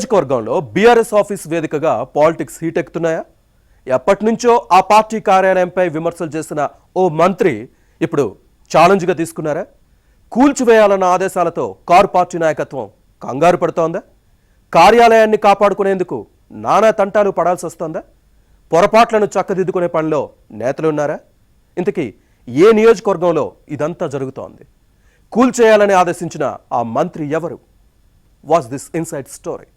నియోజకవర్గంలో BRS office వేదికగా politics heat ఎక్కుతున్నాయా? ఎప్పటి నుంచో ఆ పార్టీ కార్యాలయంపై విమర్శలు చేసిన ఓ మంత్రి ఇప్పుడు ఛాలెంజ్గా తీసుకున్నారా? కూల్చివేయాలన్న ఆదేశాలతో కారు పార్టీ నాయకత్వం కంగారు పడుతోందా? కార్యాలయాన్ని కాపాడుకునేందుకు నానా తంటాలు పడాల్సి వస్తోందా? పొరపాట్లను చక్కదిద్దుకునే పనిలో నేతలున్నారా? ఇంతకీ ఏ నియోజకవర్గంలో ఇదంతా జరుగుతోంది? కూల్చేయాలని ఆదేశించిన ఆ మంత్రి ఎవరు? Watch this inside story.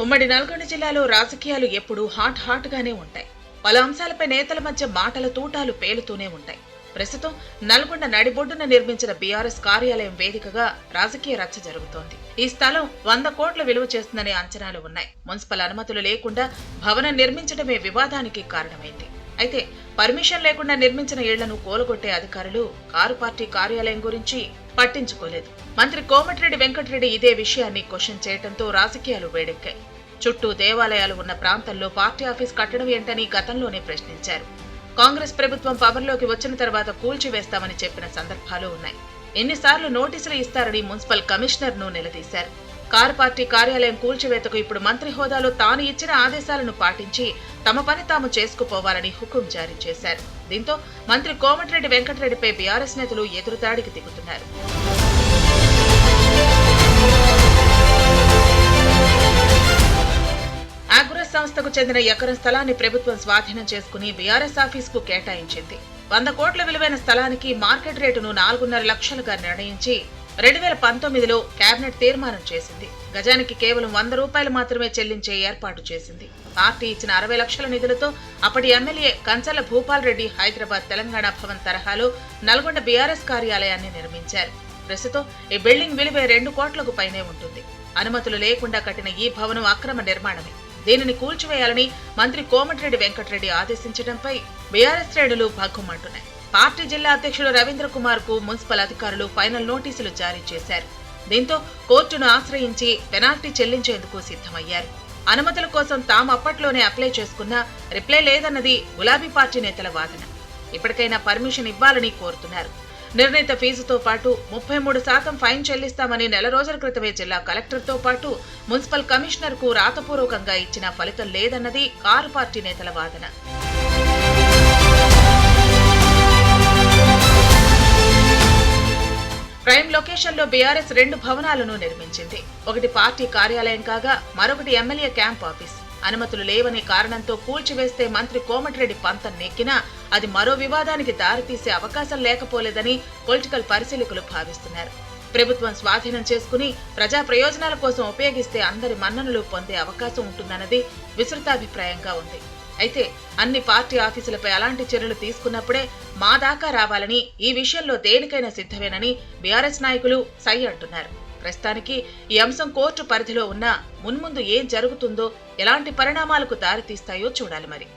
ఉమ్మడి నల్గొండ జిల్లాలో రాజకీయాలు ఎప్పుడూ హాట్ గానే ఉంటాయి. పలు అంశాలపై నేతల మధ్య మాటల తూటాలు పేలుతూనే ఉంటాయి. ప్రస్తుతం నల్గొండ నడిబొడ్డున నిర్మించిన బీఆర్ఎస్ కార్యాలయం వేదికగా రాజకీయ రచ్చ జరుగుతోంది. ఈ స్థలం 100 కోట్ల విలువ చేస్తుందనే అంచనాలు ఉన్నాయి. మున్సిపల్ అనుమతులు లేకుండా భవనం నిర్మించడమే వివాదానికి కారణమైంది. అయితే పర్మిషన్ లేకుండా నిర్మించిన ఇళ్లను కూలగొట్టే అధికారులు కారు పార్టీ కార్యాలయం గురించి పట్టించుకోలేదు. మంత్రి కోమటిరెడ్డి వెంకటరెడ్డి ఇదే విషయాన్ని క్వశ్చన్ చేయడంతో రాజకీయాలు వేడెక్కాయి. చుట్టూ దేవాలయాలు ఉన్న ప్రాంతంలో పార్టీ ఆఫీస్ కట్టడం ఏంటని గతంలోనే ప్రశ్నించారు. కాంగ్రెస్ ప్రభుత్వం పవర్లోకి వచ్చిన తర్వాత కూల్చివేస్తామని చెప్పిన సందర్భాలు ఉన్నాయి. ఎన్నిసార్లు నోటీసులు ఇస్తారని మున్సిపల్ కమిషనర్ ను నిలదీశారు. కారు పార్టీ కార్యాలయం కూల్చివేతకు ఇప్పుడు మంత్రి హోదాలో తాను ఇచ్చిన ఆదేశాలను పాటించి తమ పని తాము చేసుకుపోవాలని హుకుం జారీ చేశారు. దీంతో మంత్రి కోమటిరెడ్డి వెంకటరెడ్డిపై బీఆర్ఎస్ నేతలు ఎదురుదాడికి దిగుతున్నారు. ఆగ్రోస్ సంస్థకు చెందిన ఎకరం స్థలాన్ని ప్రభుత్వం స్వాధీనం చేసుకుని బీఆర్ఎస్ ఆఫీసుకు కేటాయించింది. 100 కోట్ల విలువైన స్థలానికి మార్కెట్ రేటును 4.5 లక్షలుగా నిర్ణయించి 2019లో కేబినెట్ తీర్మానం చేసింది. గజానికి కేవలం 100 రూపాయలు మాత్రమే చెల్లించే ఏర్పాటు చేసింది. పార్టీ ఇచ్చిన 60 లక్షల నిధులతో అప్పటి ఎమ్మెల్యే కంచర్ల భూపాల్ రెడ్డి హైదరాబాద్ తెలంగాణ భవన్ తరహాలో నల్గొండ బీఆర్ఎస్ కార్యాలయాన్ని నిర్మించారు. ప్రస్తుతం ఈ బిల్డింగ్ విలువ 2 కోట్లకు పైనే ఉంటుంది. అనుమతులు లేకుండా కట్టిన ఈ భవనం అక్రమ నిర్మాణమే. దీనిని కూల్చివేయాలని మంత్రి కోమటిరెడ్డి వెంకటరెడ్డి ఆదేశించడంపై బీఆర్ఎస్ శ్రేణులు భగ్గుమంటున్నాయి. పార్టీ జిల్లా అధ్యక్షుడు రవీంద్ర కుమార్ కు మున్సిపల్ అధికారులు ఫైనల్ నోటీసులు జారీ చేశారు. దీంతో కోర్టును ఆశ్రయించి పెనాల్టీ చెల్లించేందుకు సిద్ధమయ్యారు. అనుమతుల కోసం తాము అప్పట్లోనే అప్లై చేసుకున్నా రిప్లై లేదన్నది గులాబీ పార్టీ నేతల వాదన. ఇప్పటికైనా పర్మిషన్ ఇవ్వాలని కోరుతున్నారు. నిర్ణీత ఫీజుతో పాటు 33% ఫైన్ చెల్లిస్తామని నెల రోజుల క్రితమే జిల్లా కలెక్టర్తో పాటు మున్సిపల్ కమిషనర్ కు రాతపూర్వకంగా ఇచ్చిన ఫలితం లేదన్నది కారు పార్టీ నేతల వాదన. ప్రైమ్ లొకేషన్ లో బీఆర్ఎస్ 2 భవనాలను నిర్మించింది. ఒకటి పార్టీ కార్యాలయం కాగా మరొకటి ఎమ్మెల్యే క్యాంప్ ఆఫీస్. అనుమతులు లేవనే కారణంతో కూల్చివేస్తే మంత్రి కోమటిరెడ్డి పంతం నెక్కినా అది మరో వివాదానికి దారితీసే అవకాశం లేకపోలేదని పొలిటికల్ పరిశీలకులు భావిస్తున్నారు. ప్రభుత్వం స్వాధీనం చేసుకుని ప్రజా ప్రయోజనాల కోసం ఉపయోగిస్తే అందరి మన్ననలు పొందే అవకాశం ఉంటుందన్నది విస్తృతాభిప్రాయంగా ఉంది. అయితే అన్ని పార్టీ ఆఫీసులపై అలాంటి చర్యలు తీసుకున్నప్పుడే మా దాకా రావాలని, ఈ విషయంలో దేనికైనా సిద్ధమేనని బీఆర్ఎస్ నాయకులు సై అంటున్నారు. ప్రస్తుతానికి ఈ అంశం కోర్టు పరిధిలో ఉన్నా మున్ముందు ఏం జరుగుతుందో, ఎలాంటి పరిణామాలకు దారితీస్తాయో చూడాలి మరి.